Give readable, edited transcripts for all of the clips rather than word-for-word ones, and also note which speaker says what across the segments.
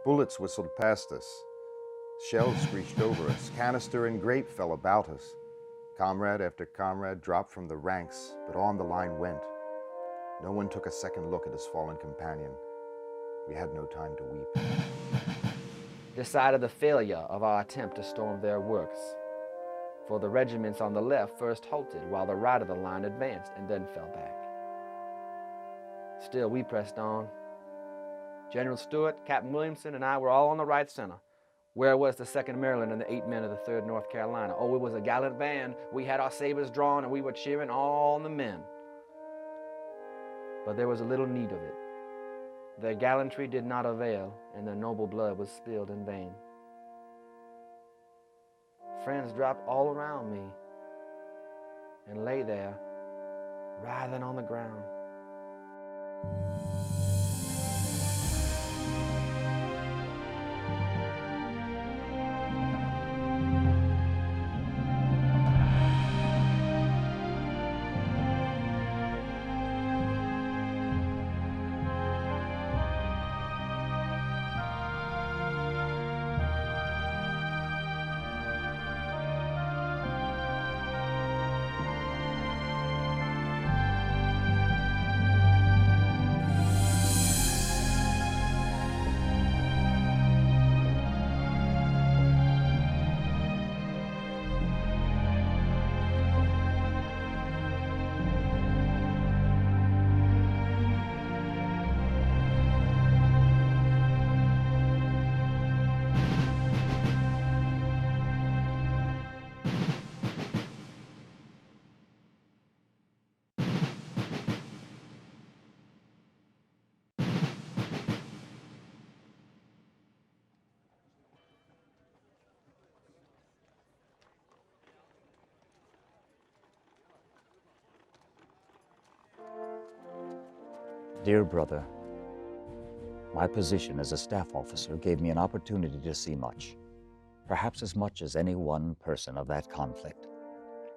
Speaker 1: Bullets whistled past us. Shells screeched over us. Canister and grape fell about us. Comrade after comrade dropped from the ranks, but on the line went. No one took a second look at his fallen companion. We had no time to weep.
Speaker 2: Decided the failure of our attempt to storm their works, for the regiments on the left first halted while the right of the line advanced and then fell back. Still, we pressed on. General Stewart, Captain Williamson, and I were all on the right center. Where was the 2nd Maryland and the 8 men of the 3rd North Carolina? Oh, it was a gallant band. We had our sabers drawn and we were cheering all the men. But there was a little need of it. Their gallantry did not avail, and their noble blood was spilled in vain. Friends dropped all around me and lay there, writhing on the ground.
Speaker 3: Dear brother, my position as a staff officer gave me an opportunity to see much, perhaps as much as any one person of that conflict.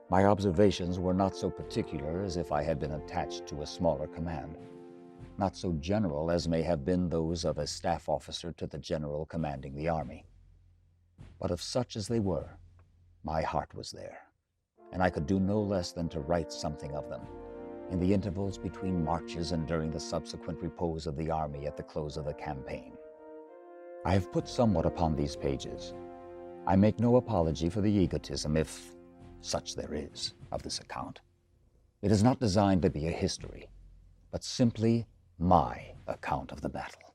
Speaker 3: My observations were not so particular as if I had been attached to a smaller command, not so general as may have been those of a staff officer to the general commanding the army. But of such as they were, my heart was there, and I could do no less than to write something of them, in the intervals between marches and during the subsequent repose of the army at the close of the campaign. I have put somewhat upon these pages. I make no apology for the egotism, if such there is, of this account. It is not designed to be a history, but simply my account of the battle.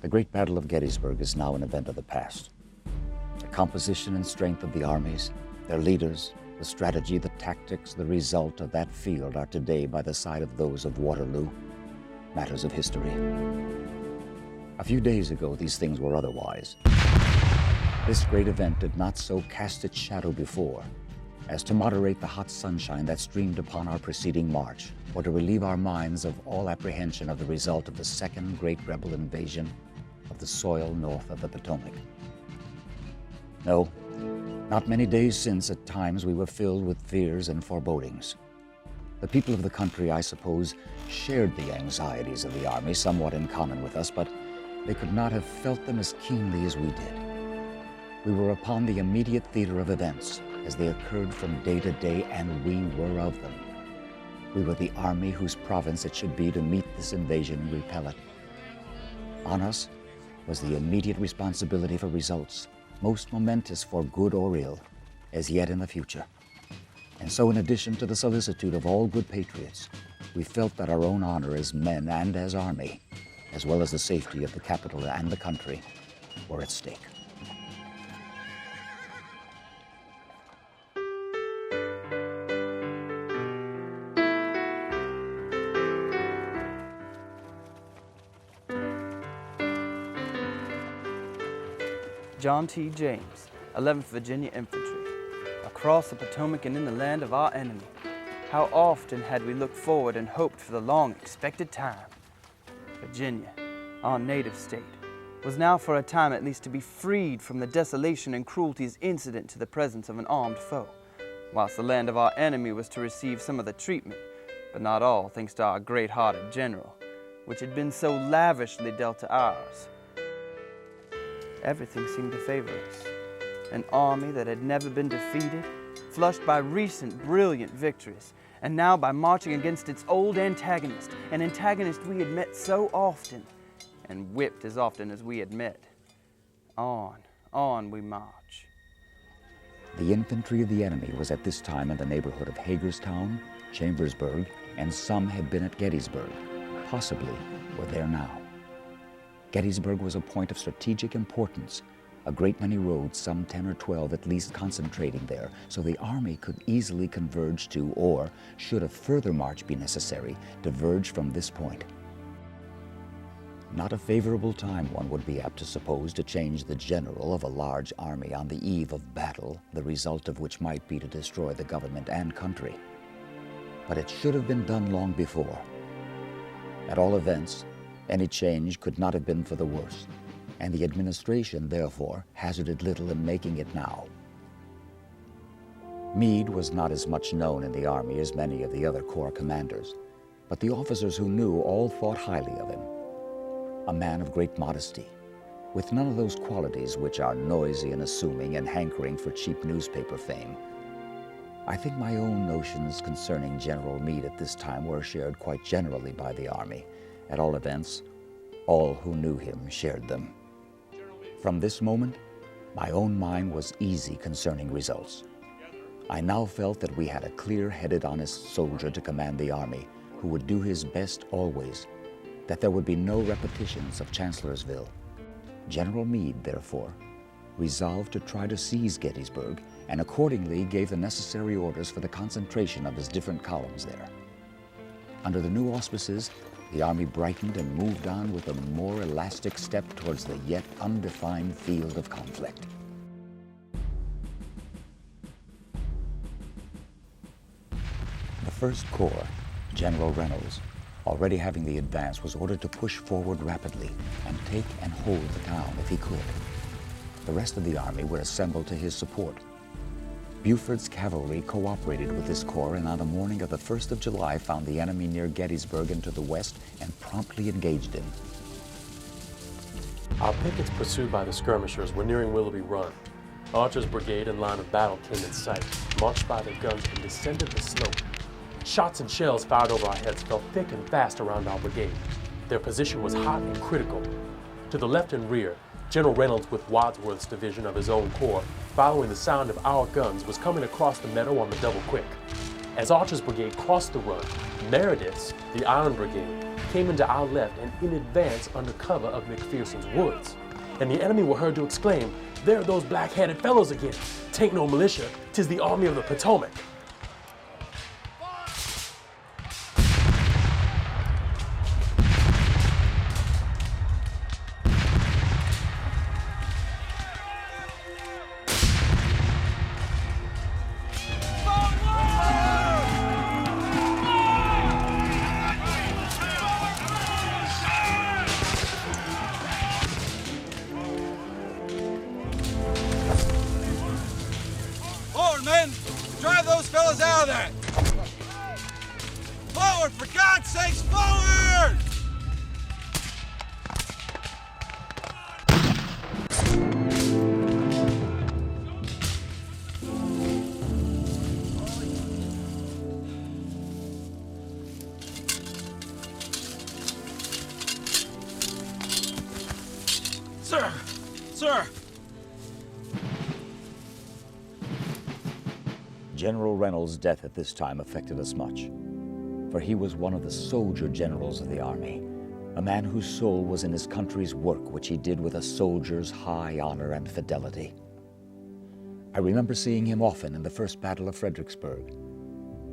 Speaker 3: The Great Battle of Gettysburg is now an event of the past. The composition and strength of the armies, their leaders, the strategy, the tactics, the result of that field are today by the side of those of Waterloo, matters of history. A few days ago, these things were otherwise. This great event did not so cast its shadow before as to moderate the hot sunshine that streamed upon our preceding march, or to relieve our minds of all apprehension of the result of the second great rebel invasion of the soil north of the Potomac. No, not many days since, at times, we were filled with fears and forebodings. The people of the country, I suppose, shared the anxieties of the army somewhat in common with us, but they could not have felt them as keenly as we did. We were upon the immediate theater of events as they occurred from day to day, and we were of them. We were the army whose province it should be to meet this invasion and repel it. On us was the immediate responsibility for results, most momentous for good or ill, as yet in the future. And so, in addition to the solicitude of all good patriots, we felt that our own honor as men and as army, as well as the safety of the capital and the country, were at stake.
Speaker 4: John T. James, 11th Virginia Infantry, across the Potomac and in the land of our enemy. How often had we looked forward and hoped for the long-expected time. Virginia, our native state, was now for a time at least to be freed from the desolation and cruelties incident to the presence of an armed foe, whilst the land of our enemy was to receive some of the treatment, but not all thanks to our great-hearted general, which had been so lavishly dealt to ours. Everything seemed to favor us. An army that had never been defeated, flushed by recent brilliant victories, and now by marching against its old antagonist, an antagonist we had met so often, and whipped as often as we had met. On we march.
Speaker 3: The infantry of the enemy was at this time in the neighborhood of Hagerstown, Chambersburg, and some had been at Gettysburg, possibly were there now. Gettysburg was a point of strategic importance, a great many roads, some 10 or 12 at least, concentrating there, so the army could easily converge to, or, should a further march be necessary, diverge from this point. Not a favorable time, one would be apt to suppose, to change the general of a large army on the eve of battle, the result of which might be to destroy the government and country. But it should have been done long before. At all events, any change could not have been for the worse, and the administration, therefore, hazarded little in making it now. Meade was not as much known in the army as many of the other corps commanders, but the officers who knew all thought highly of him. A man of great modesty, with none of those qualities which are noisy and assuming and hankering for cheap newspaper fame. I think my own notions concerning General Meade at this time were shared quite generally by the army. At all events, all who knew him shared them. From this moment, my own mind was easy concerning results. I now felt that we had a clear-headed, honest soldier to command the army, who would do his best always, that there would be no repetitions of Chancellorsville. General Meade, therefore, resolved to try to seize Gettysburg, and accordingly gave the necessary orders for the concentration of his different columns there. Under the new auspices, the army brightened and moved on with a more elastic step towards the yet undefined field of conflict. The First Corps, General Reynolds, already having the advance, was ordered to push forward rapidly and take and hold the town if he could. The rest of the army were assembled to his support. Buford's cavalry cooperated with this corps, and on the morning of the 1st of July found the enemy near Gettysburg and to the west and promptly engaged him.
Speaker 5: Our pickets, pursued by the skirmishers, were nearing Willoughby Run. Archer's brigade in line of battle came in sight, marched by their guns, and descended the slope. Shots and shells fired over our heads fell thick and fast around our brigade. Their position was hot and critical. To the left and rear, General Reynolds with Wadsworth's division of his own corps, following the sound of our guns, was coming across the meadow on the double quick. As Archer's brigade crossed the run, Meredith's, the Iron Brigade, came into our left and in advance under cover of McPherson's woods. And the enemy were heard to exclaim, "There are those black-headed fellows again! Tain't no militia, 'tis the Army of the Potomac!"
Speaker 6: Forward, men! Drive those fellas out of there! Forward, for God's sakes, forward! Sir! Sir!
Speaker 3: General Reynolds' death at this time affected us much, for he was one of the soldier generals of the army, a man whose soul was in his country's work, which he did with a soldier's high honor and fidelity. I remember seeing him often in the First Battle of Fredericksburg.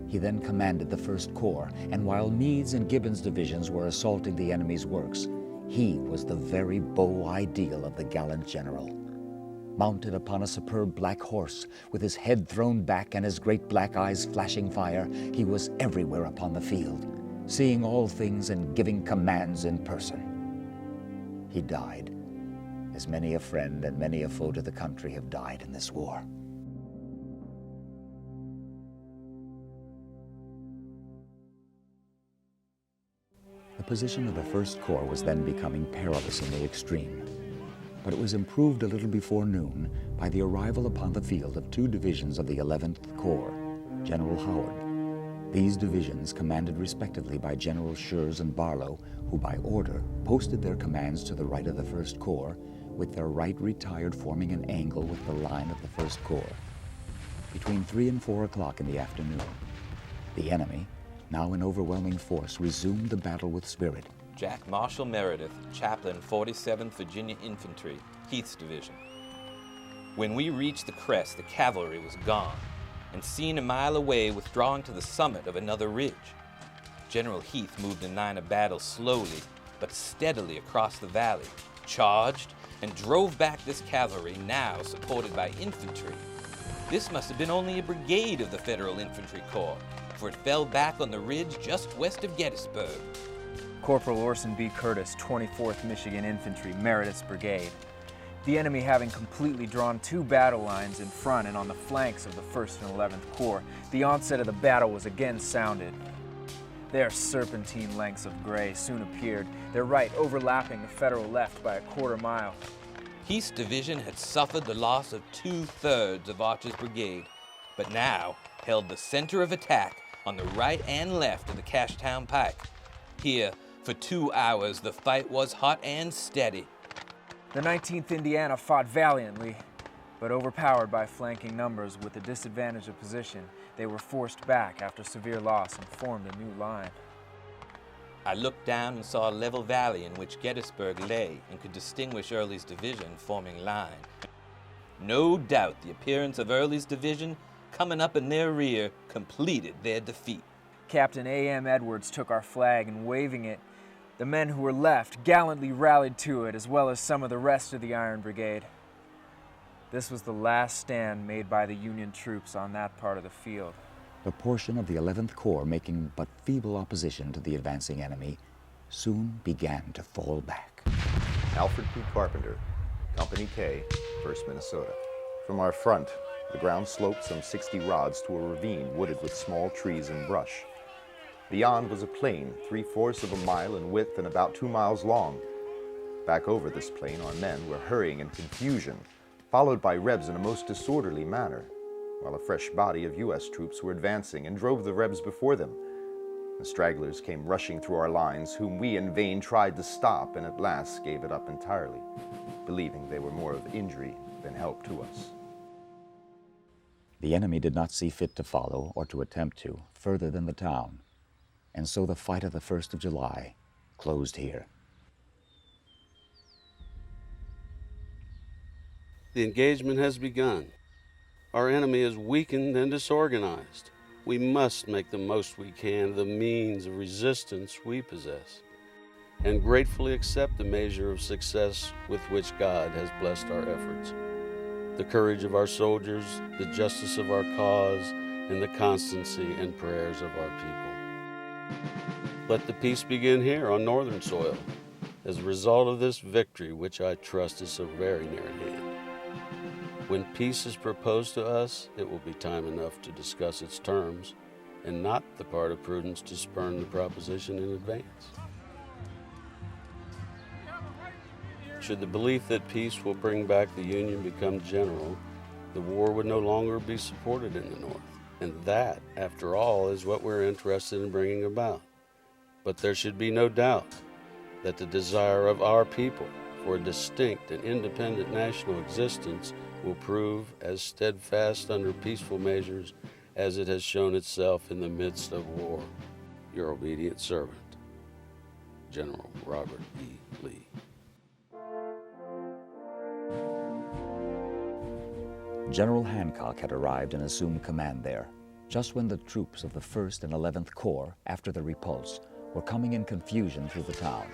Speaker 3: He then commanded the First Corps, and while Meade's and Gibbon's divisions were assaulting the enemy's works, he was the very beau ideal of the gallant general. Mounted upon a superb black horse, with his head thrown back and his great black eyes flashing fire, he was everywhere upon the field, seeing all things and giving commands in person. He died, as many a friend and many a foe to the country have died in this war. The position of the 1st Corps was then becoming perilous in the extreme, but it was improved a little before noon by the arrival upon the field of 2 divisions of the 11th Corps, General Howard. These divisions, commanded respectively by Generals Schurz and Barlow, who by order posted their commands to the right of the 1st Corps, with their right retired forming an angle with the line of the 1st Corps. Between 3 and 4 o'clock in the afternoon, the enemy, now in overwhelming force, resumed the battle with spirit.
Speaker 7: Jack Marshall Meredith, chaplain 47th Virginia Infantry, Heath's Division. When we reached the crest, the cavalry was gone, and seen a mile away withdrawing to the summit of another ridge. General Heath moved in line of battle slowly but steadily across the valley, charged, and drove back this cavalry, now supported by infantry. This must have been only a brigade of the Federal Infantry Corps, for it fell back on the ridge just west of Gettysburg.
Speaker 8: Corporal Orson B. Curtis, 24th Michigan Infantry, Meredith's Brigade. The enemy having completely drawn 2 battle lines in front and on the flanks of the 1st and 11th Corps, the onset of the battle was again sounded. Their serpentine lengths of gray soon appeared, their right overlapping the Federal left by a quarter mile.
Speaker 7: Heath's division had suffered the loss of 2/3 of Archer's brigade, but now held the center of attack on the right and left of the Cashtown Pike. Here, for 2 hours, the fight was hot and steady.
Speaker 8: The 19th Indiana fought valiantly, but overpowered by flanking numbers with the disadvantage of position, they were forced back after severe loss and formed a new line.
Speaker 7: I looked down and saw a level valley in which Gettysburg lay and could distinguish Early's division forming line. No doubt the appearance of Early's division coming up in their rear completed their defeat.
Speaker 8: Captain A.M. Edwards took our flag and waving it, the men who were left gallantly rallied to it, as well as some of the rest of the Iron Brigade. This was the last stand made by the Union troops on that part of the field.
Speaker 3: The portion of the 11th Corps making but feeble opposition to the advancing enemy soon began to fall back.
Speaker 1: Alfred P. Carpenter, Company K, 1st Minnesota. From our front, the ground sloped some 60 rods to a ravine wooded with small trees and brush. Beyond was a plain, 3/4 of a mile in width and about 2 miles long. Back over this plain, our men were hurrying in confusion, followed by Rebs in a most disorderly manner, while a fresh body of U.S. troops were advancing and drove the Rebs before them. The stragglers came rushing through our lines, whom we in vain tried to stop, and at last gave it up entirely, believing they were more of injury than help to us.
Speaker 3: The enemy did not see fit to follow, or to attempt to, further than the town, and so the fight of the 1st of July closed here.
Speaker 9: The engagement has begun. Our enemy is weakened and disorganized. We must make the most we can of the means of resistance we possess, and gratefully accept the measure of success with which God has blessed our efforts. The courage of our soldiers, the justice of our cause, and the constancy and prayers of our people. Let the peace begin here on northern soil, as a result of this victory, which I trust is so very near at hand. When peace is proposed to us, it will be time enough to discuss its terms, and not the part of prudence to spurn the proposition in advance. Should the belief that peace will bring back the Union become general, the war would no longer be supported in the North. And that, after all, is what we're interested in bringing about. But there should be no doubt that the desire of our people for a distinct and independent national existence will prove as steadfast under peaceful measures as it has shown itself in the midst of war. Your obedient servant, General Robert E. Lee.
Speaker 3: General Hancock had arrived and assumed command there, just when the troops of the 1st and 11th Corps, after the repulse, were coming in confusion through the town.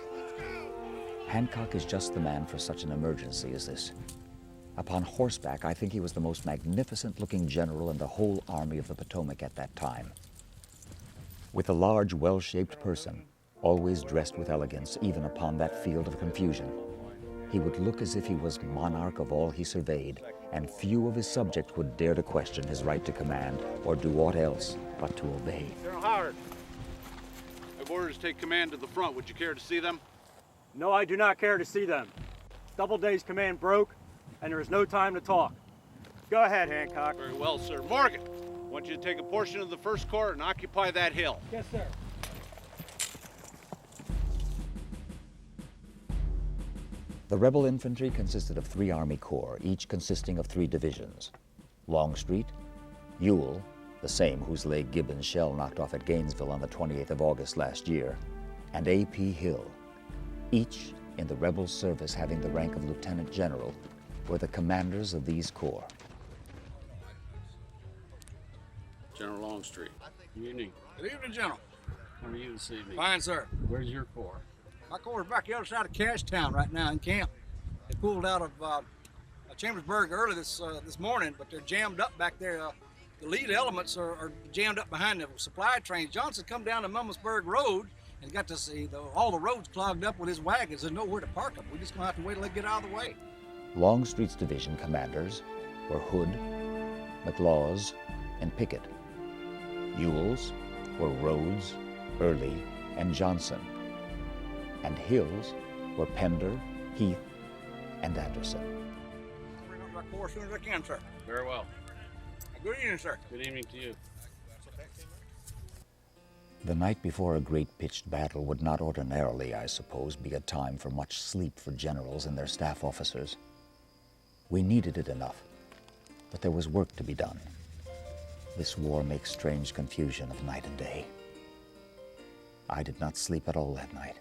Speaker 3: Hancock is just the man for such an emergency as this. Upon horseback, I think he was the most magnificent-looking general in the whole Army of the Potomac at that time. With a large, well-shaped person, always dressed with elegance, even upon that field of confusion, he would look as if he was monarch of all he surveyed, and few of his subjects would dare to question his right to command or do aught else but to obey.
Speaker 10: General Howard, have orders to take command to the front. Would you care to see them?
Speaker 11: No, I do not care to see them. Doubleday's command broke, and there is no time to talk. Go ahead, Hancock.
Speaker 10: Very well, sir. Morgan, I want you to take a portion of the 1st Corps and occupy that hill.
Speaker 11: Yes, sir.
Speaker 3: The rebel infantry consisted of 3 Army Corps, each consisting of 3 divisions. Longstreet, Ewell, the same whose leg Gibbon's shell knocked off at Gainesville on the 28th of August last year, and A.P. Hill, each in the rebel service having the rank of lieutenant general, were the commanders of these corps.
Speaker 9: General Longstreet. Good evening.
Speaker 12: Good evening, General.
Speaker 9: How are you this evening?
Speaker 12: Fine, sir.
Speaker 9: Where's your corps?
Speaker 12: My corps is back the other side of Cashtown right now in camp. They pulled out of Chambersburg early this morning, but they're jammed up back there. The lead elements are jammed up behind the supply trains. Johnson come down the Mummersburg Road and got to see all the roads clogged up with his wagons. There's nowhere to park them. We're just going to have to wait till they get out of the way.
Speaker 3: Longstreet's division commanders were Hood, McLaws, and Pickett. Ewell's were Rhodes, Early, and Johnson. And Hill's were Pender, Heath, and Anderson.
Speaker 12: Bring up my corps as soon as I can, sir.
Speaker 9: Very well.
Speaker 12: Good evening, sir.
Speaker 9: Good evening to you.
Speaker 3: The night before a great pitched battle would not ordinarily, I suppose, be a time for much sleep for generals and their staff officers. We needed it enough, but there was work to be done. This war makes strange confusion of night and day. I did not sleep at all that night.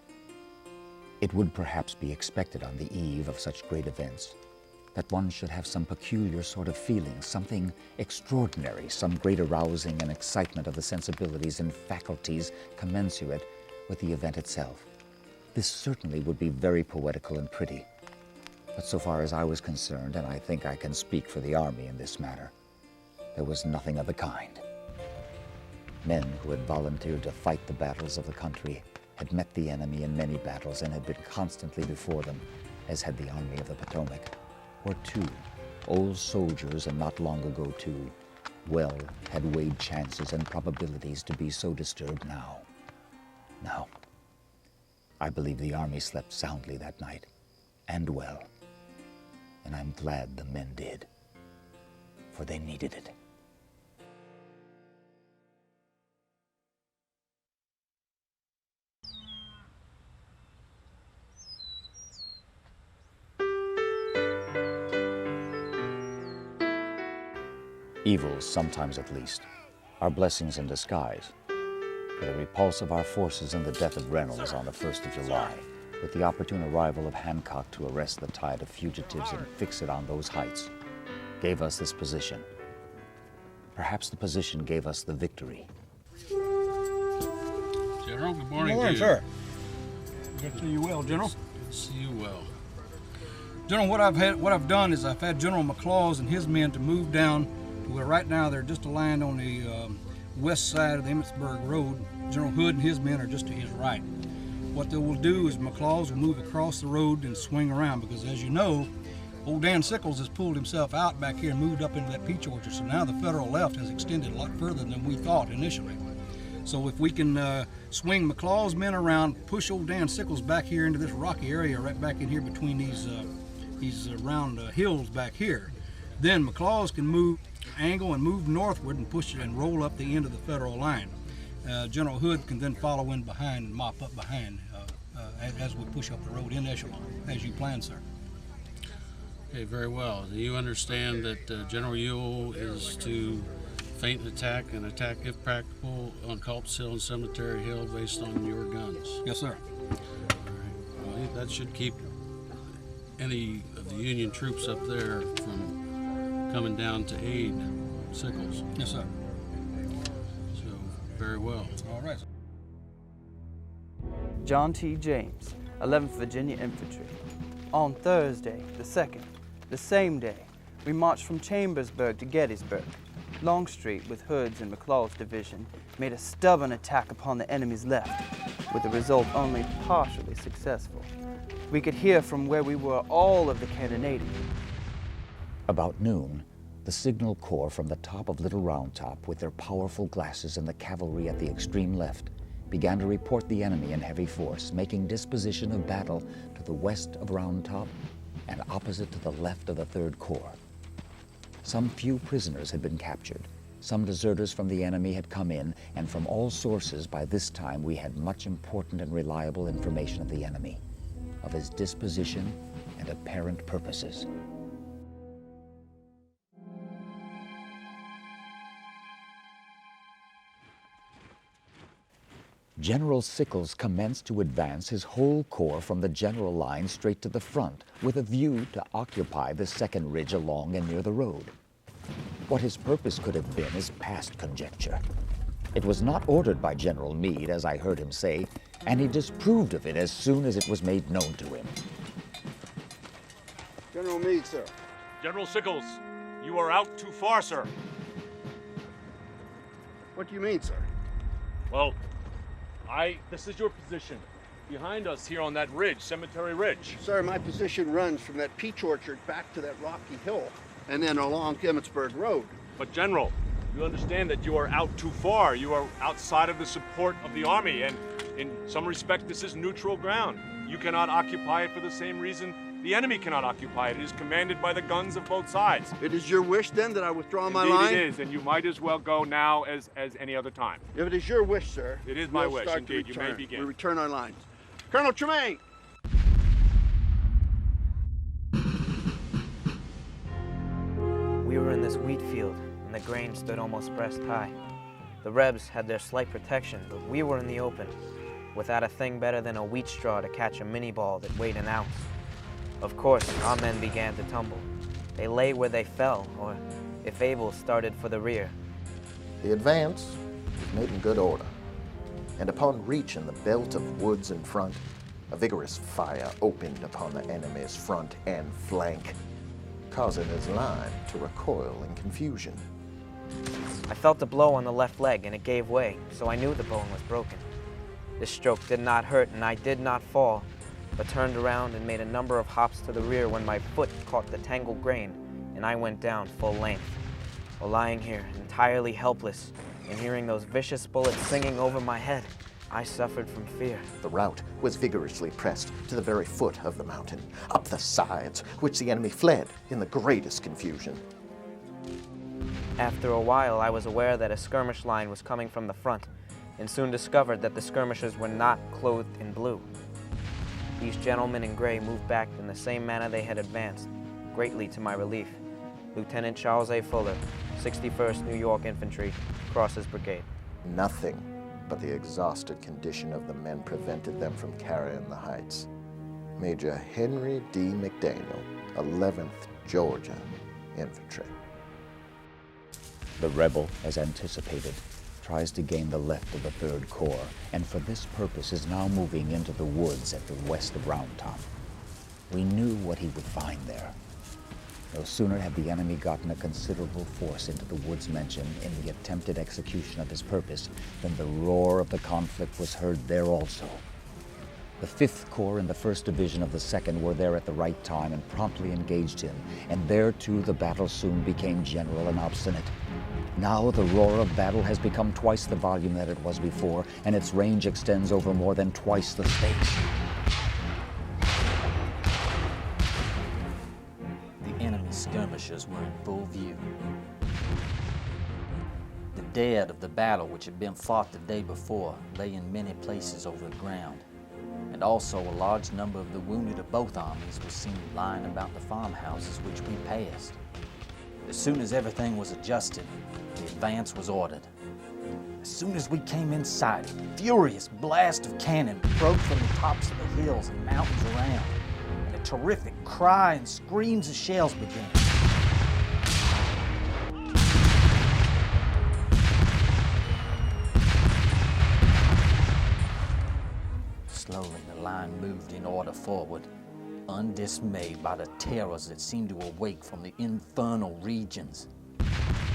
Speaker 3: It would perhaps be expected on the eve of such great events that one should have some peculiar sort of feeling, something extraordinary, some great arousing and excitement of the sensibilities and faculties commensurate with the event itself. This certainly would be very poetical and pretty. But so far as I was concerned, and I think I can speak for the Army in this matter, there was nothing of the kind. Men who had volunteered to fight the battles of the country had met the enemy in many battles and had been constantly before them, as had the Army of the Potomac, were too, old soldiers and not long ago too, well had weighed chances and probabilities to be so disturbed now. Now, I believe the Army slept soundly that night, and well, and I'm glad the men did, for they needed it. Evils, sometimes at least, are blessings in disguise. For the repulse of our forces and the death of Reynolds on the 1st of July, with the opportune arrival of Hancock to arrest the tide of fugitives and fix it on those heights, gave us this position. Perhaps the position gave us the victory.
Speaker 9: General, good morning.
Speaker 12: Good morning,
Speaker 9: to you.
Speaker 12: sir. Good to see you well, General.
Speaker 9: Good to see you well.
Speaker 12: General, what I've done is I've had General McLaws and his men to move down to where right now they're just aligned on the west side of the Emmitsburg Road. General Hood and his men are just to his right. What they will do is McLaws will move across the road and swing around because, as you know, old Dan Sickles has pulled himself out back here and moved up into that peach orchard. So now the federal left has extended a lot further than we thought initially. So if we can swing McLaws' men around, push old Dan Sickles back here into this rocky area right back in here between these round hills back here, then McLaws can angle and move northward and push it and roll up the end of the federal line. General Hood can then follow in behind and mop up behind as we push up the road in echelon, as you planned, sir.
Speaker 9: Okay, very well. Do you understand that General Ewell is to feint an attack and attack, if practical, on Culp's Hill and Cemetery Hill based on your guns?
Speaker 12: Yes, sir.
Speaker 9: All right. Well, that should keep any of the Union troops up there from coming down to aid Sickles.
Speaker 12: Yes, sir.
Speaker 9: So, very well.
Speaker 12: All right.
Speaker 4: John T. James, 11th Virginia Infantry. On Thursday, the 2nd, the same day, we marched from Chambersburg to Gettysburg. Longstreet, with Hood's and McLaws' division, made a stubborn attack upon the enemy's left, with the result only partially successful. We could hear from where we were all of the cannonading.
Speaker 3: About noon, the Signal Corps from the top of Little Round Top, with their powerful glasses and the cavalry at the extreme left, began to report the enemy in heavy force, making disposition of battle to the west of Round Top and opposite to the left of the Third Corps. Some few prisoners had been captured. Some deserters from the enemy had come in, and from all sources by this time we had much important and reliable information of the enemy, of his disposition and apparent purposes. General Sickles commenced to advance his whole corps from the general line straight to the front, with a view to occupy the second ridge along and near the road. What his purpose could have been is past conjecture. It was not ordered by General Meade, as I heard him say, and he disapproved of it as soon as it was made known to him.
Speaker 13: General Meade, sir.
Speaker 14: General Sickles, you are out too far, sir.
Speaker 13: What do you mean, sir?
Speaker 14: Well, this is your position. Behind us here on that ridge, Cemetery Ridge.
Speaker 13: Sir, my position runs from that peach orchard back to that rocky hill, and then along Gettysburg Road.
Speaker 14: But General, you understand that you are out too far. You are outside of the support of the Army, and in some respect, this is neutral ground. You cannot occupy it for the same reason the enemy cannot occupy it. It is commanded by the guns of both sides.
Speaker 13: It is your wish, then, that I withdraw my
Speaker 14: Indeed
Speaker 13: line?
Speaker 14: It is, and you might as well go now as any other time.
Speaker 13: If it is your wish, sir.
Speaker 14: It is my
Speaker 13: we'll
Speaker 14: wish,
Speaker 13: start
Speaker 14: indeed.
Speaker 13: to
Speaker 14: You may begin.
Speaker 13: We return our lines. Colonel Tremaine!
Speaker 4: We were in this wheat field, and the grain stood almost breast high. The Rebs had their slight protection, but we were in the open, without a thing better than a wheat straw to catch a mini ball that weighed an ounce. Of course, our men began to tumble. They lay where they fell, or, if able, started for the rear.
Speaker 15: The advance was made in good order, and upon reaching the belt of woods in front, a vigorous fire opened upon the enemy's front and flank, causing his line to recoil in confusion.
Speaker 4: I felt a blow on the left leg, and it gave way, so I knew the bone was broken. This stroke did not hurt, and I did not fall, but turned around and made a number of hops to the rear when my foot caught the tangled grain, and I went down full length. While lying here, entirely helpless, and hearing those vicious bullets singing over my head, I suffered from fear.
Speaker 15: The rout was vigorously pressed to the very foot of the mountain, up the sides, which the enemy fled in the greatest confusion.
Speaker 4: After a while, I was aware that a skirmish line was coming from the front, and soon discovered that the skirmishers were not clothed in blue. These gentlemen in gray moved back in the same manner they had advanced, greatly to my relief. Lieutenant Charles A. Fuller, 61st New York Infantry, Cross's Brigade.
Speaker 15: Nothing but the exhausted condition of the men prevented them from carrying the heights. Major Henry D. McDaniel, 11th Georgia Infantry.
Speaker 3: The rebel, as anticipated, tries to gain the left of the Third Corps, and for this purpose is now moving into the woods at the west of Round Top. We knew what he would find there. No sooner had the enemy gotten a considerable force into the woods mentioned in the attempted execution of his purpose than the roar of the conflict was heard there also. The 5th Corps and the 1st Division of the 2nd were there at the right time and promptly engaged him, and there too the battle soon became general and obstinate. Now the roar of battle has become twice the volume that it was before, and its range extends over more than twice the space.
Speaker 16: The enemy skirmishers were in full view. The dead of the battle which had been fought the day before lay in many places over the ground, and also a large number of the wounded of both armies were seen lying about the farmhouses which we passed. As soon as everything was adjusted, the advance was ordered. As soon as we came in sight, a furious blast of cannon broke from the tops of the hills and mountains around, and a terrific cry and screams of shells began. Slowly the line moved in order forward, undismayed by the terrors that seemed to awake from the infernal regions.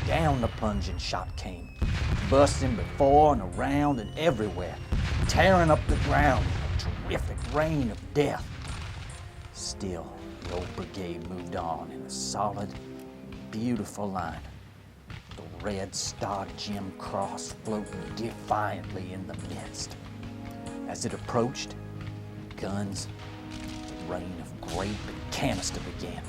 Speaker 16: Down the plunging shot came, bursting before and around and everywhere, tearing up the ground in a terrific rain of death. Still, the old brigade moved on in a solid, beautiful line. the red star-gemmed cross floating defiantly in the midst. As it approached, guns, the rain of grape and canister began,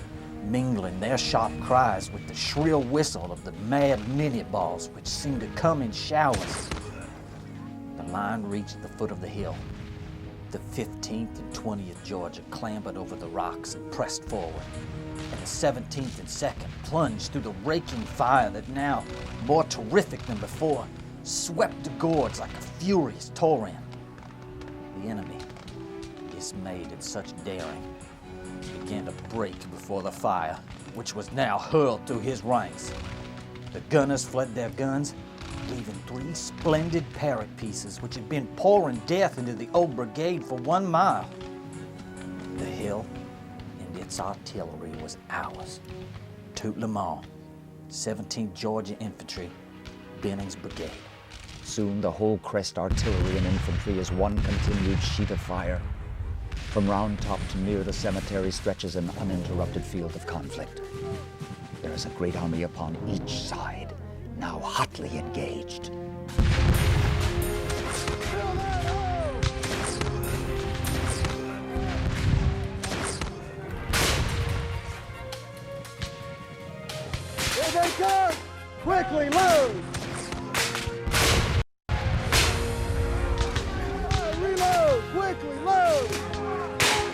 Speaker 16: mingling their sharp cries with the shrill whistle of the mad minute-balls which seemed to come in showers. The line reached the foot of the hill. The 15th and 20th Georgia clambered over the rocks and pressed forward, and the 17th and 2nd plunged through the raking fire that now, more terrific than before, swept the gorge like a furious torrent. The enemy, dismayed at such daring, began to break before the fire, which was now hurled through his ranks. The gunners fled their guns, leaving 3 splendid parrot pieces which had been pouring death into the old brigade for 1 mile. The hill and its artillery was ours. Tout le monde, 17th Georgia Infantry, Benning's brigade.
Speaker 3: Soon the whole crest artillery and infantry is one continued sheet of fire. From Round Top to near the cemetery stretches an uninterrupted field of conflict. There is a great army upon each side, now hotly engaged.
Speaker 6: Here they come! Quickly load! Reload! Quickly load!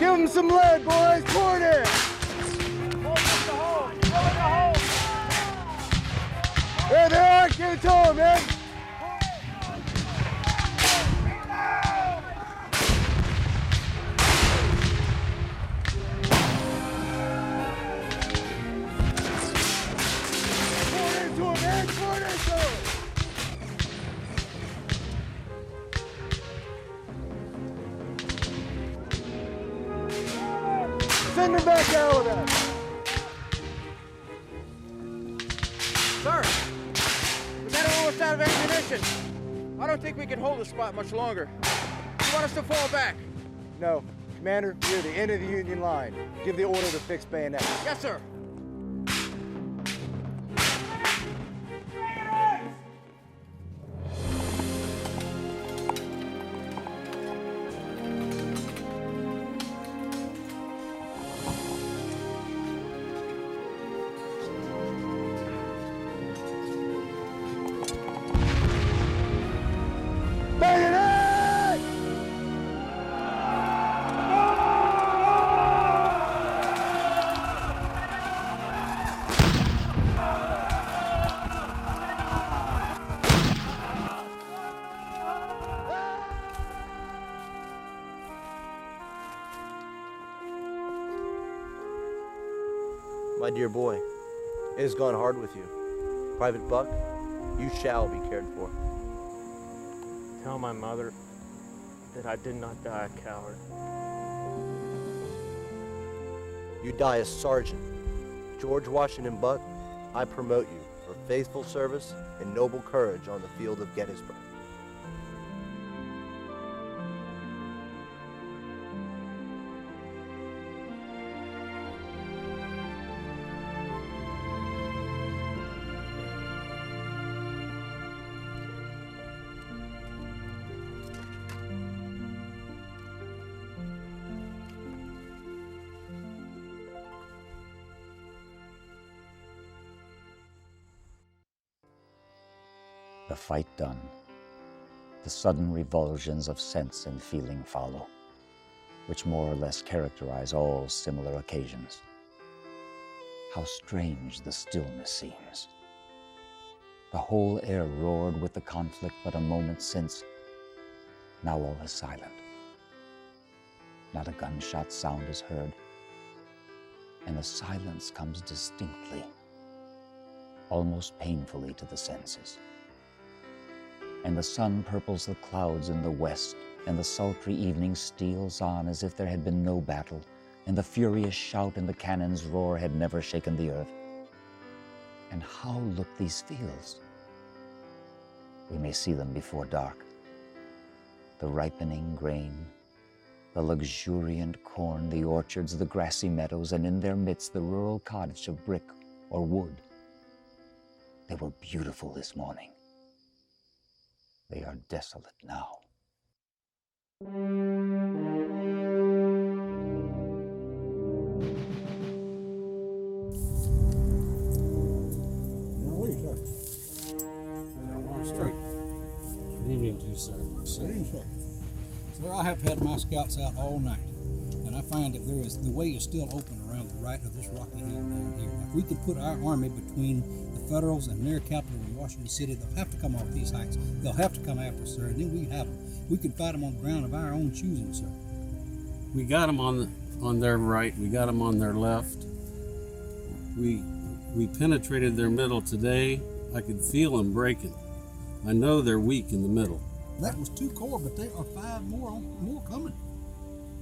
Speaker 6: Give them some lead, boys! Pour it in! There they are! Get it to them, man! Pour it into them, man! Pour it into them! Send them back out of that!
Speaker 11: Sir, the men are almost out of ammunition. I don't think we can hold this spot much longer. You want us to fall back?
Speaker 6: No. Commander, you're at the end of the Union line. Give the order to fix bayonets.
Speaker 11: Yes, sir.
Speaker 17: My dear boy, it has gone hard with you. Private Buck, you shall be cared for.
Speaker 18: Tell my mother that I did not die a coward.
Speaker 17: You die a sergeant. George Washington Buck, I promote you for faithful service and noble courage on the field of Gettysburg.
Speaker 3: The fight done, the sudden revulsions of sense and feeling follow, which more or less characterize all similar occasions. How strange the stillness seems. The whole air roared with the conflict but a moment since. Now all is silent. Not a gunshot sound is heard, and the silence comes distinctly, almost painfully to the senses. And the sun purples the clouds in the west, and the sultry evening steals on as if there had been no battle, and the furious shout and the cannon's roar had never shaken the earth. And how look these fields? We may see them before dark. The ripening grain, the luxuriant corn, the orchards, the grassy meadows, and in their midst the rural cottage of brick or wood. They were beautiful this morning. They are desolate now.
Speaker 12: Straight.
Speaker 5: Good evening to you, sir.
Speaker 12: Sir, I have had my scouts out all night, and I find that the way is still open around the right of this rocky hill down here. If we could put our army between the Federals and their capital in Washington City, they'll have to come off these heights. They'll have to come after us, sir, and then we have them. We can fight them on the ground of our own choosing, sir.
Speaker 9: We got them on their right. We got them on their left. We penetrated their middle today. I could feel them breaking. I know they're weak in the middle.
Speaker 12: That was 2 corps, but there are 5 more coming.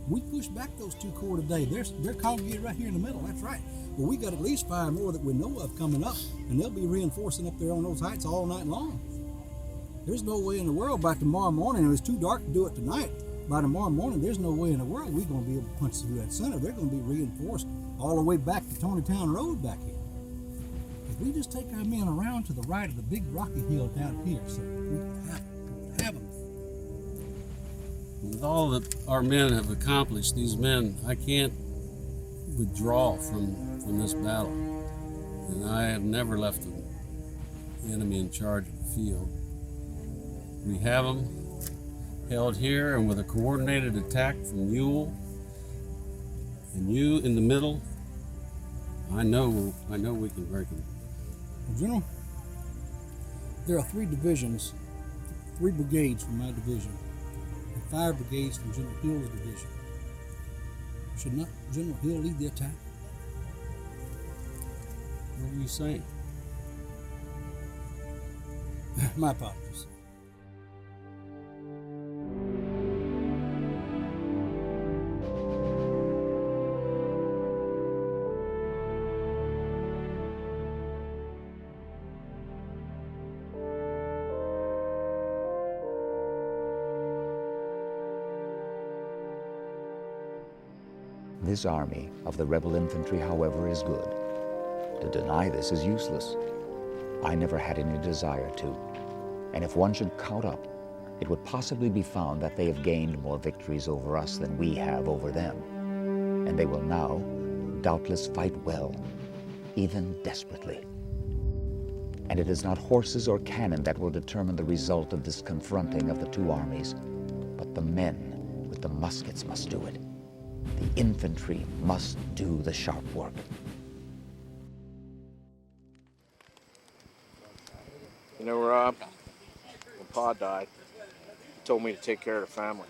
Speaker 12: We pushed back those 2 corps today. They're congregated right here in the middle. That's right. But we got at least 5 more that we know of coming up, and they'll be reinforcing up there on those heights all night long. There's no way in the world by tomorrow morning. It was too dark to do it tonight. By tomorrow morning, there's no way in the world we're going to be able to punch through that center. They're going to be reinforced all the way back to Tonytown Road back here. If we just take our men around to the right of the big rocky hill down here, sir, we can have them.
Speaker 9: With all that our men have accomplished, these men, I can't withdraw from this battle. And I have never left the enemy in charge of the field. We have them held here, and with a coordinated attack from Ewell and you in the middle, I know we can break them.
Speaker 12: Well, General, there are 3 divisions, 3 brigades from my division, and 5 brigades from General Hill's division. Should not General Hill lead the attack?
Speaker 9: What are you saying?
Speaker 12: My apologies.
Speaker 3: This army of the rebel infantry, however, is good. To deny this is useless. I never had any desire to. And if one should count up, it would possibly be found that they have gained more victories over us than we have over them. And they will now doubtless fight well, even desperately. And it is not horses or cannon that will determine the result of this confronting of the 2 armies, but the men with the muskets must do it. The infantry must do the sharp work.
Speaker 19: You know, Rob, when Pa died, he told me to take care of the family.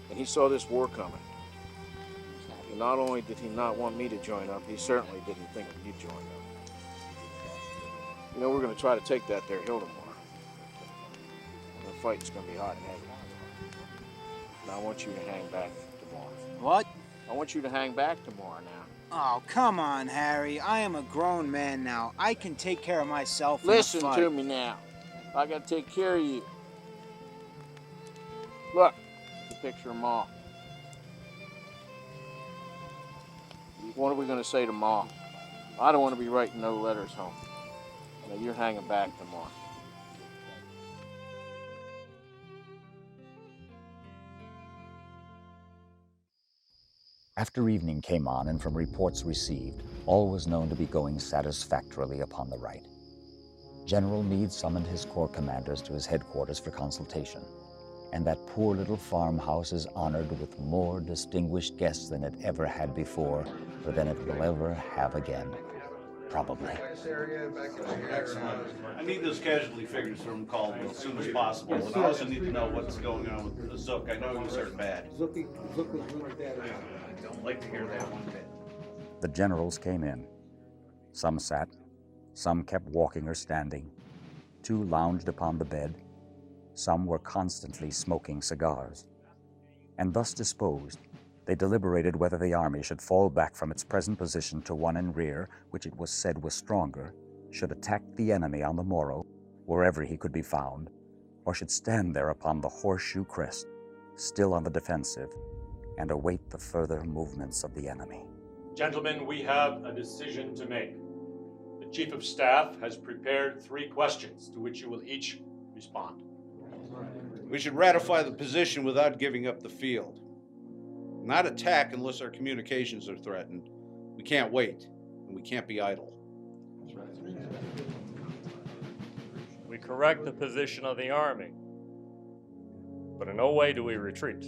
Speaker 19: And he saw this war coming. And not only did he not want me to join up, he certainly didn't think you'd join up. You know, we're going to try to take that there hill tomorrow. The fight's going to be hot and heavy. And I want you to hang back tomorrow.
Speaker 11: What?
Speaker 19: I want you to hang back tomorrow now.
Speaker 11: Oh, come on, Harry. I am a grown man now. I can take care of myself.
Speaker 19: Listen to me now. I got to take care of you. Look, the picture of Ma. What are we going to say to Ma? I don't want to be writing no letters home. Now, you're hanging back tomorrow.
Speaker 3: After evening came on, and from reports received, all was known to be going satisfactorily upon the right. General Meade summoned his corps commanders to his headquarters for consultation, and that poor little farmhouse is honored with more distinguished guests than it ever had before, or than it will ever have again, probably.
Speaker 20: I need those casualty figures from Caldwell as soon as possible, and I also need to know what's going on with Zook. I know he was hurt bad.
Speaker 6: Zook was really bad.
Speaker 20: I don't like to hear that one bit.
Speaker 3: The generals came in. Some sat, some kept walking or standing. 2 lounged upon the bed. Some were constantly smoking cigars. And thus disposed, they deliberated whether the army should fall back from its present position to one in rear, which it was said was stronger, should attack the enemy on the morrow, wherever he could be found, or should stand there upon the horseshoe crest, still on the defensive, and await the further movements of the enemy.
Speaker 14: Gentlemen, we have a decision to make. The The Chief of Staff has prepared 3 questions to which you will each respond.
Speaker 10: We should ratify the position without giving up the field. Not attack unless our communications are threatened. We can't wait, and we can't be idle.
Speaker 18: We correct the position of the Army, but in no way do we retreat.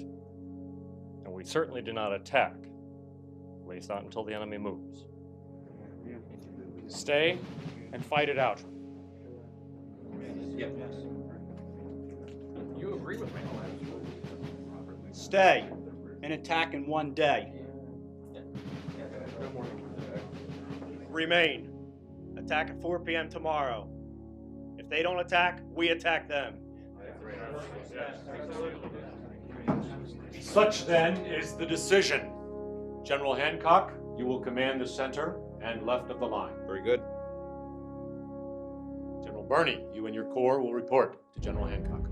Speaker 18: And we certainly do not attack, at least not until the enemy moves. Stay and fight it out.
Speaker 21: You agree with me?
Speaker 22: Stay and attack in 1 day.
Speaker 18: Remain. Attack at 4 p.m. tomorrow. If they don't attack, we attack them.
Speaker 14: Such then is the decision. General Hancock, you will command the center and left of the line.
Speaker 10: Very good.
Speaker 14: General Birney, you and your corps will report to General Hancock.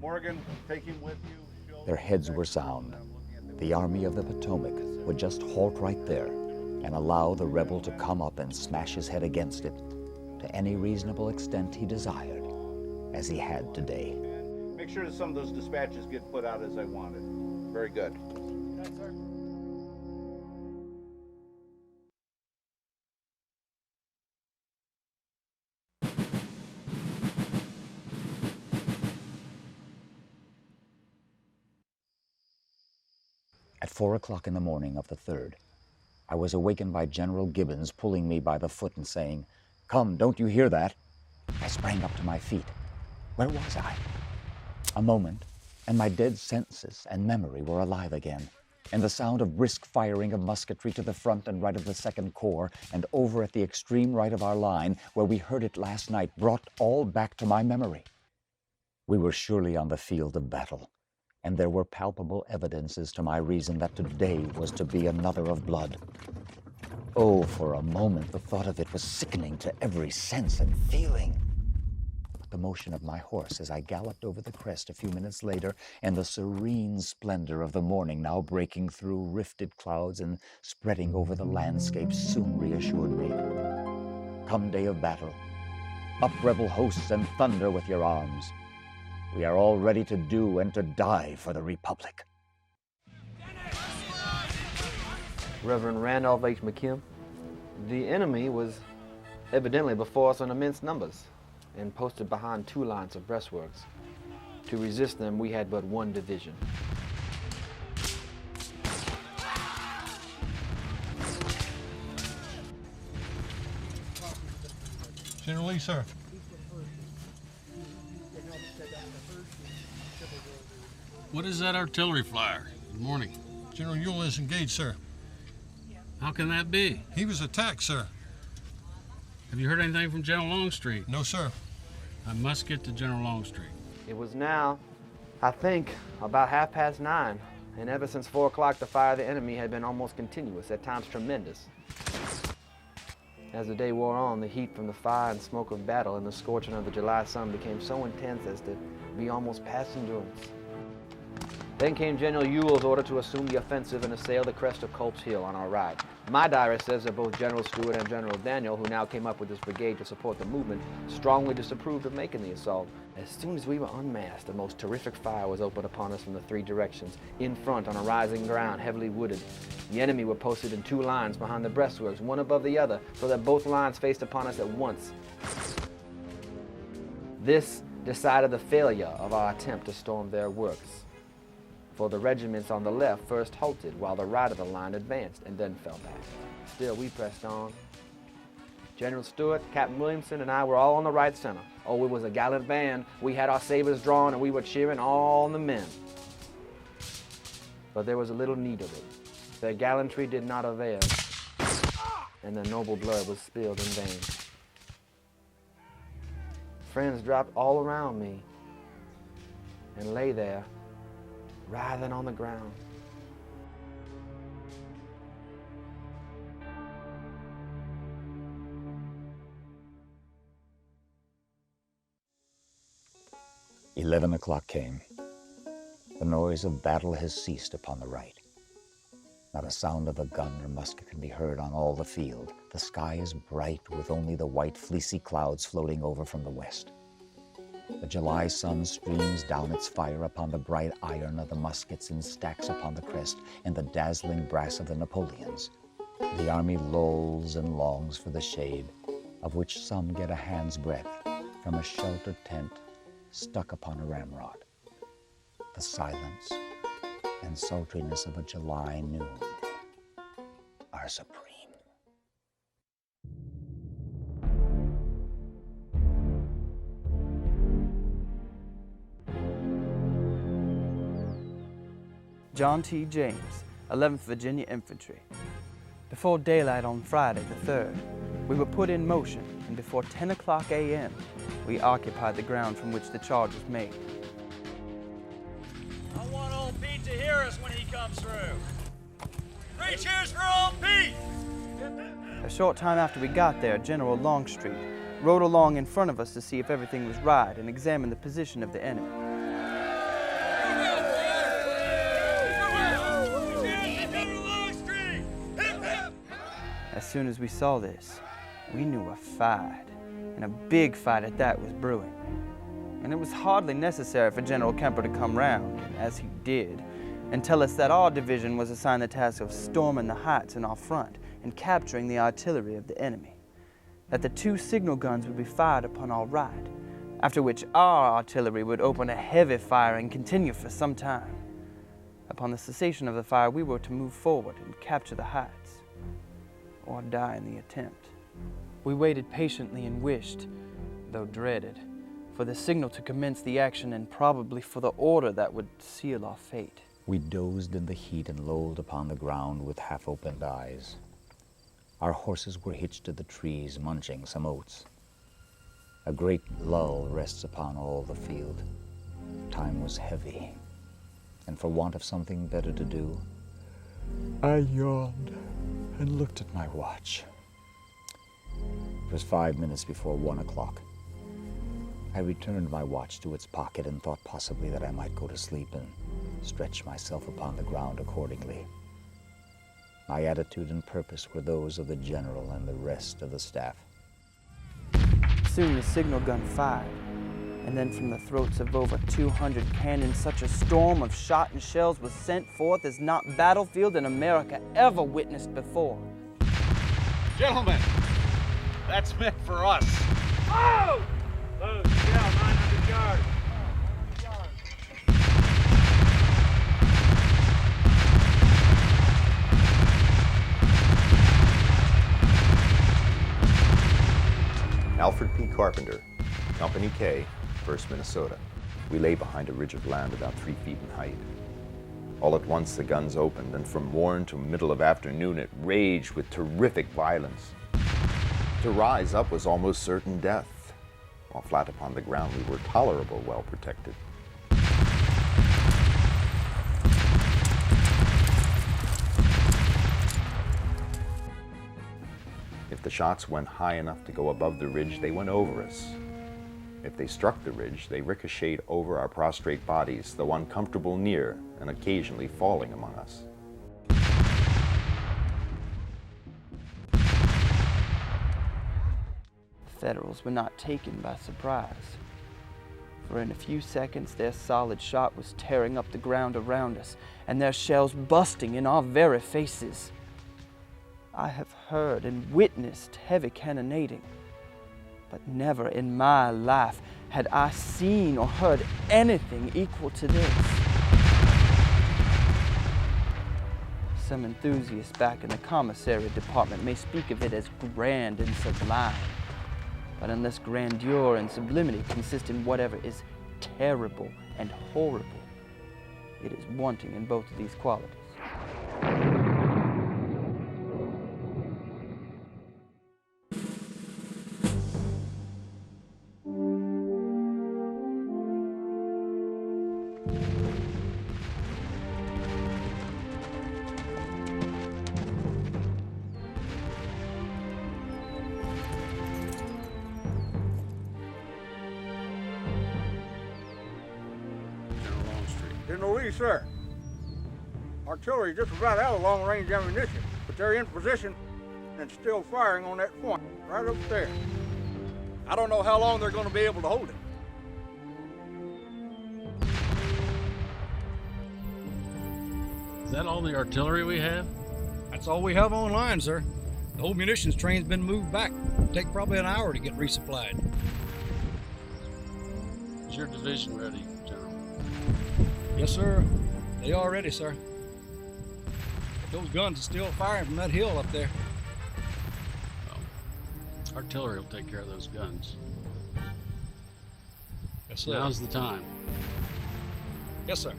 Speaker 10: Morgan, take him with you.
Speaker 3: Their heads were sound. The Army of the Potomac would just halt right there and allow the rebel to come up and smash his head against it to any reasonable extent he desired, as he had today.
Speaker 10: Make sure that some of those dispatches get put out as I wanted. Very good.
Speaker 3: At 4 o'clock in the morning of the 3rd, I was awakened by General Gibbons pulling me by the foot and saying, "Come, don't you hear that?" I sprang up to my feet. Where was I? A moment, and my dead senses and memory were alive again, and the sound of brisk firing of musketry to the front and right of the 2nd Corps, and over at the extreme right of our line, where we heard it last night, brought all back to my memory. We were surely on the field of battle, and there were palpable evidences to my reason that today was to be another of blood. Oh, for a moment the thought of it was sickening to every sense and feeling. But the motion of my horse as I galloped over the crest a few minutes later, and the serene splendor of the morning now breaking through rifted clouds and spreading over the landscape, soon reassured me. Come day of battle, up rebel hosts and thunder with your arms. We are all ready to do and to die for the Republic.
Speaker 2: Reverend Randolph H. McKim, the enemy was evidently before us in immense numbers and posted behind 2 lines of breastworks. To resist them, we had but 1 division.
Speaker 23: General Lee, sir.
Speaker 21: What is that artillery flyer? Good morning.
Speaker 23: General Ewell is engaged, sir.
Speaker 21: How can that be?
Speaker 23: He was attacked, sir.
Speaker 21: Have you heard anything from General Longstreet?
Speaker 23: No, sir.
Speaker 21: I must get to General Longstreet.
Speaker 2: It was now, I think, about 9:30, and ever since 4 o'clock, the fire of the enemy had been almost continuous, at times tremendous. As the day wore on, the heat from the fire and smoke of battle and the scorching of the July sun became so intense as to be almost past endurance. Then came General Ewell's order to assume the offensive and assail the crest of Culp's Hill on our right. My diary says that both General Stewart and General Daniel, who now came up with his brigade to support the movement, strongly disapproved of making the assault. As soon as we were unmasked, the most terrific fire was opened upon us from the 3 directions. In front, on a rising ground, heavily wooded. The enemy were posted in 2 lines behind the breastworks, one above the other, so that both lines faced upon us at once. This decided the failure of our attempt to storm their works, for the regiments on the left first halted while the right of the line advanced and then fell back. Still, we pressed on. General Stewart, Captain Williamson, and I were all on the right center. Oh, it was a gallant band. We had our sabers drawn and we were cheering all the men. But there was a little need of it. Their gallantry did not avail, and their noble blood was spilled in vain. Friends dropped all around me and lay there, writhing on the ground.
Speaker 3: "11 o'clock came. The noise of battle has ceased upon the right. Not a sound of a gun or musket can be heard on all the field. The sky is bright with only the white fleecy clouds floating over from the west. The July sun streams down its fire upon the bright iron of the muskets in stacks upon the crest and the dazzling brass of the Napoleons. The army lolls and longs for the shade, of which some get a hand's breadth from a sheltered tent stuck upon a ramrod. The silence and sultriness of a July noon are supreme.
Speaker 4: John T. James, 11th Virginia Infantry. Before daylight on Friday the 3rd, we were put in motion, and before 10 o'clock a.m., we occupied the ground from which the charge was made.
Speaker 1: I want old Pete to hear us when he comes through. 3 cheers for old Pete!
Speaker 4: A short time after we got there, General Longstreet rode along in front of us to see if everything was right and examine the position of the enemy. As soon as we saw this, we knew a fight, and a big fight at that, was brewing. And it was hardly necessary for General Kemper to come round, as he did, and tell us that our division was assigned the task of storming the heights in our front and capturing the artillery of the enemy. That the 2 signal guns would be fired upon our right, after which our artillery would open a heavy fire and continue for some time. Upon the cessation of the fire, we were to move forward and capture the heights, or die in the attempt. We waited patiently and wished, though dreaded, for the signal to commence the action and probably for the order that would seal our fate.
Speaker 3: We dozed in the heat and lolled upon the ground with half-opened eyes. Our horses were hitched to the trees, munching some oats. A great lull rests upon all the field. Time was heavy, and for want of something better to do, I yawned and looked at my watch. It was 5 minutes before 1 o'clock. I returned my watch to its pocket and thought possibly that I might go to sleep and stretch myself upon the ground accordingly. My attitude and purpose were those of the general and the rest of the staff.
Speaker 4: Soon the signal gun fired, and then from the throats of over 200 cannon, such a storm of shot and shells was sent forth as not battlefield in America ever witnessed before.
Speaker 20: Gentlemen, that's meant for us.
Speaker 1: Oh! Load, shell, 900 yards.
Speaker 7: Alfred P. Carpenter, Company K, 1st Minnesota. We lay behind a ridge of land about 3 feet in height. All at once the guns opened, and from morn to middle of afternoon it raged with terrific violence. To rise up was almost certain death. While flat upon the ground we were tolerable well protected. If the shots went high enough to go above the ridge, they went over us. If they struck the ridge, they ricocheted over our prostrate bodies, though uncomfortable near and occasionally falling among us.
Speaker 4: The Federals were not taken by surprise, for in a few seconds their solid shot was tearing up the ground around us, and their shells busting in our very faces. I have heard and witnessed heavy cannonading, but never in my life had I seen or heard anything equal to this. Some enthusiasts back in the commissary department may speak of it as grand and sublime, but unless grandeur and sublimity consist in whatever is terrible and horrible, it is wanting in both of these qualities.
Speaker 6: General Lee, sir.
Speaker 11: Artillery just about out of long-range ammunition, but they're in position and still firing on that point, right up there.
Speaker 1: I don't know how long they're going to be able to hold it.
Speaker 21: Is that all the artillery we have?
Speaker 12: That's all we have online, sir. The whole munitions train's been moved back. It'll take probably an hour to get resupplied.
Speaker 21: Is your division ready, General?
Speaker 12: Yes, sir. They are ready, sir. Those guns are still firing from that hill up there.
Speaker 21: Artillery will take care of those guns.
Speaker 12: Yes, sir.
Speaker 21: Now's the time.
Speaker 12: Yes, sir.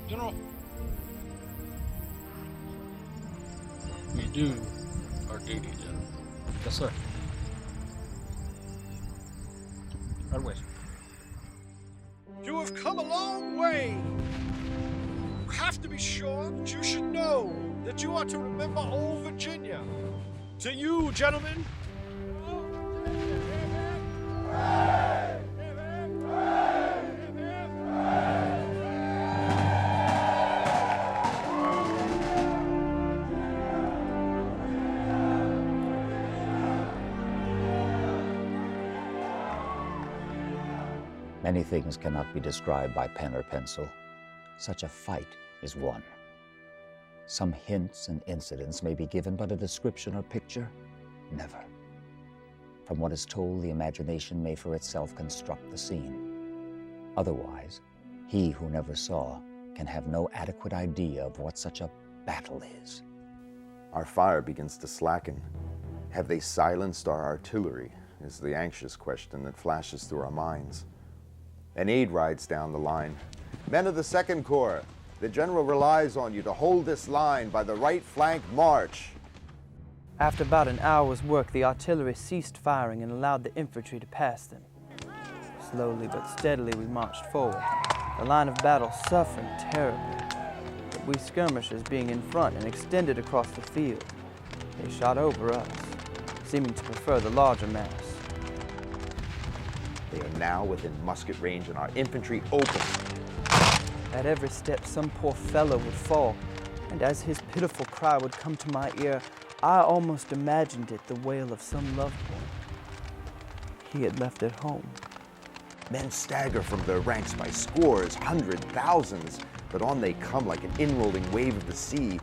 Speaker 12: General.
Speaker 21: We do our duty, General.
Speaker 12: Yes, sir. Right away.
Speaker 6: You have come a long way. You have to be sure that you should know that you are to remember old Virginia. To you, gentlemen.
Speaker 3: Many things cannot be described by pen or pencil. Such a fight is one. Some hints and incidents may be given, but a description or picture, never. From what is told, the imagination may for itself construct the scene. Otherwise, he who never saw can have no adequate idea of what such a battle is.
Speaker 7: Our fire begins to slacken. Have they silenced our artillery? Is the anxious question that flashes through our minds. An aide rides down the line. Men of the 2nd Corps, the general relies on you to hold this line by the right flank march.
Speaker 4: After about an hour's work, the artillery ceased firing and allowed the infantry to pass them. Slowly but steadily we marched forward, the line of battle suffering terribly, but we skirmishers being in front and extended across the field. They shot over us, seeming to prefer the larger mass.
Speaker 7: They are now within musket range and our infantry open.
Speaker 4: At every step, some poor fellow would fall, and as his pitiful cry would come to my ear, I almost imagined it the wail of some loved one he had left at home.
Speaker 7: Men stagger from their ranks by scores, hundreds, thousands, but on they come like an inrolling wave of the sea.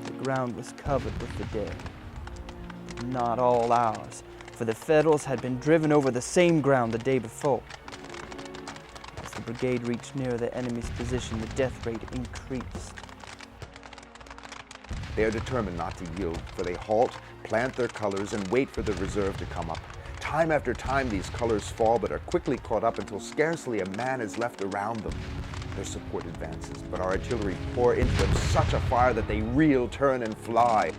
Speaker 4: The ground was covered with the dead. Not all ours, for the Federals had been driven over the same ground the day before. As the brigade reached nearer the enemy's position, the death rate increased.
Speaker 7: They are determined not to yield, for they halt, plant their colors, and wait for the reserve to come up. Time after time, these colors fall, but are quickly caught up until scarcely a man is left around them. Their support advances, but our artillery pour into them such a fire that they reel, turn, and fly.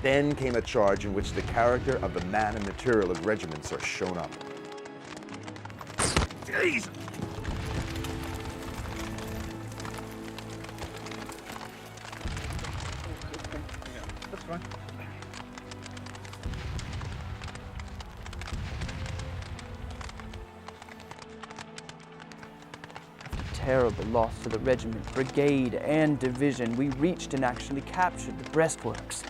Speaker 7: Then came a charge in which the character of the man and material of regiments are shown up.
Speaker 6: Jesus!
Speaker 11: That's fine.
Speaker 4: Terrible loss to the regiment, brigade, and division, we reached and actually captured the breastworks,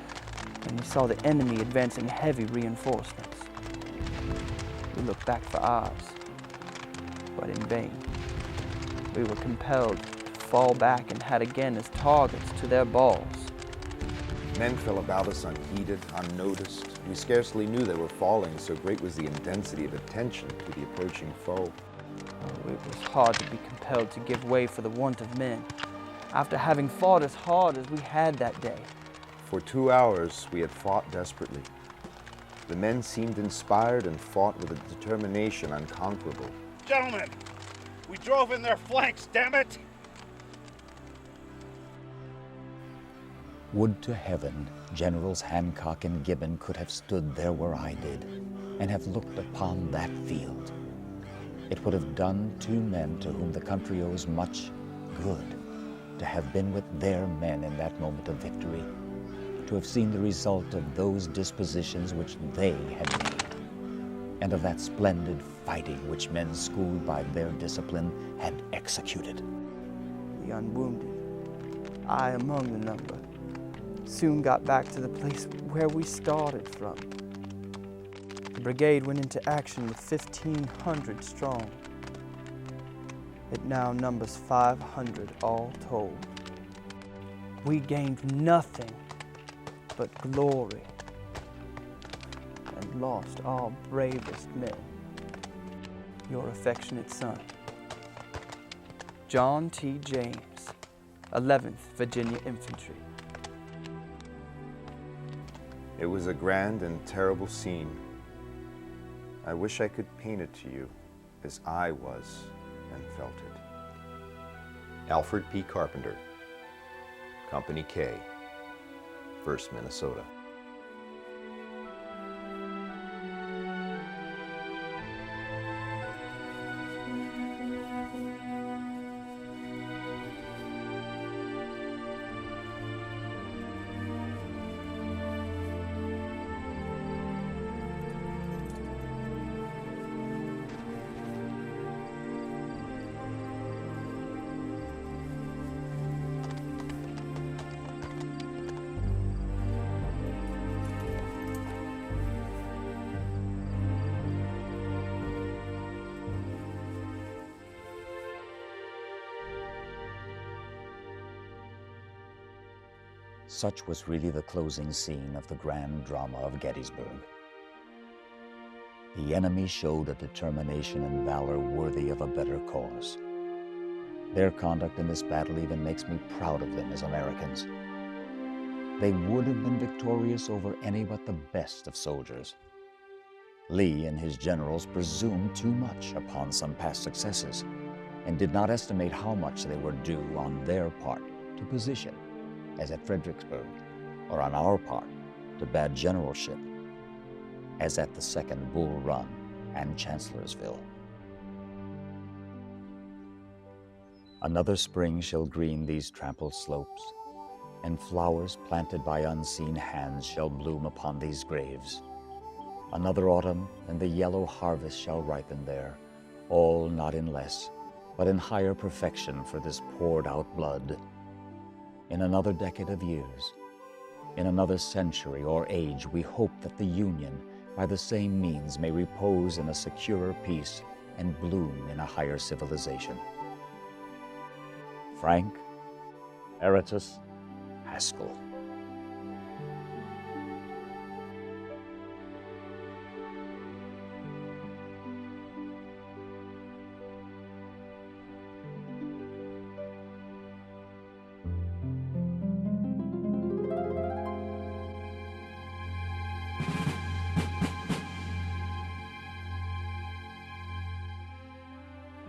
Speaker 4: and we saw the enemy advancing heavy reinforcements. We looked back for ours, but in vain. We were compelled to fall back and had again as targets to their balls.
Speaker 7: Men fell about us unheeded, unnoticed. We scarcely knew they were falling, so great was the intensity of attention to the approaching foe.
Speaker 4: Oh, it was hard to be compelled to give way for the want of men, after having fought as hard as we had that day.
Speaker 7: For 2 hours, we had fought desperately. The men seemed inspired and fought with a determination unconquerable.
Speaker 6: Gentlemen, we drove in their flanks, damn it!
Speaker 3: Would to heaven Generals Hancock and Gibbon could have stood there where I did, and have looked upon that field. It would have done 2 men to whom the country owes much good to have been with their men in that moment of victory, to have seen the result of those dispositions which they had made. and of that splendid fighting which men schooled by their discipline had executed.
Speaker 4: The unwounded, I among the number, soon got back to the place where we started from. The brigade went into action with 1,500 strong. It now numbers 500 all told. We gained nothing but glory and lost our bravest men. Your affectionate son, John T. James, 11th Virginia Infantry.
Speaker 7: It was a grand and terrible scene. I wish I could paint it to you as I was and felt it. Alfred P. Carpenter, Company K, 1st Minnesota.
Speaker 3: Such was really the closing scene of the grand drama of Gettysburg. The enemy showed a determination and valor worthy of a better cause. Their conduct in this battle even makes me proud of them as Americans. They would have been victorious over any but the best of soldiers. Lee and his generals presumed too much upon some past successes and did not estimate how much they were due on their part to position, as at Fredericksburg, or on our part to bad generalship, as at the Second Bull Run and Chancellorsville. Another spring shall green these trampled slopes, and flowers planted by unseen hands shall bloom upon these graves. Another autumn, and the yellow harvest shall ripen there, all not in less, but in higher perfection for this poured out blood. In another decade of years, in another century or age, we hope that the Union, by the same means, may repose in a securer peace and bloom in a higher civilization. Frank Eratus Haskell.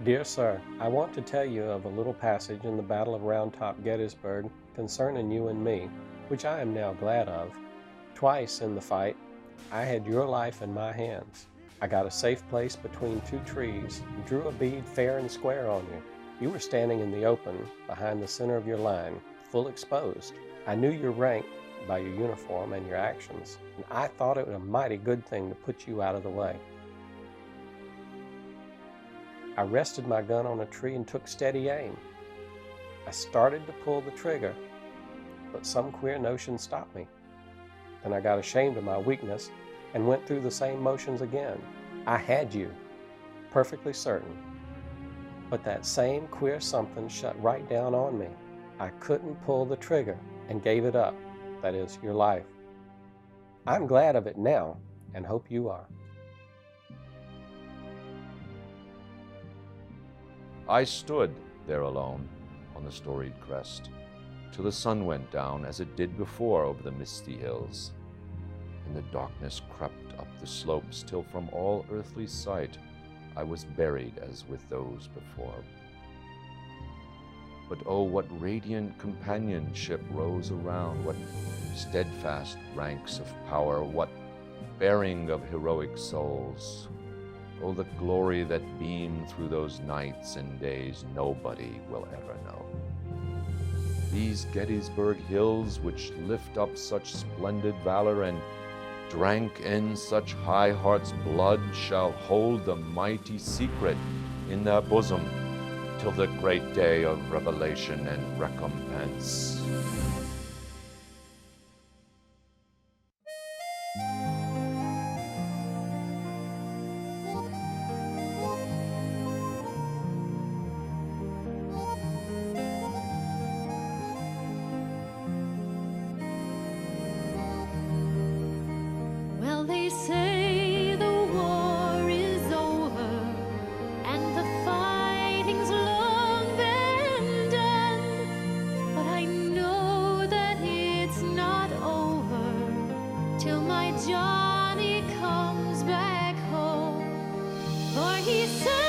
Speaker 8: Dear Sir, I want to tell you of a little passage in the Battle of Round Top Gettysburg concerning you and me, which I am now glad of. Twice in the fight, I had your life in my hands. I got a safe place between two trees and drew a bead fair and square on you. You were standing in the open, behind the center of your line, full exposed. I knew your rank by your uniform and your actions, and I thought it was a mighty good thing to put you out of the way. I rested my gun on a tree and took steady aim. I started to pull the trigger, but some queer notion stopped me. Then I got ashamed of my weakness and went through the same motions again. I had you, perfectly certain. But that same queer something shut right down on me. I couldn't pull the trigger and gave it up, that is, your life. I'm glad of it now and hope you are.
Speaker 13: I stood there alone on the storied crest till the sun went down as it did before over the misty hills, and the darkness crept up the slopes till from all earthly sight I was buried as with those before. But oh, what radiant companionship rose around, what steadfast ranks of power, what bearing of heroic souls. Oh, the glory that beamed through those nights and days nobody will ever know. These Gettysburg hills which lift up such splendid valor and drank in such high heart's blood shall hold the mighty secret in their bosom till the great day of revelation and recompense.
Speaker 15: Well, they say the war is over and the fighting's long been done, but I know that it's not over till my Johnny comes back home, for he said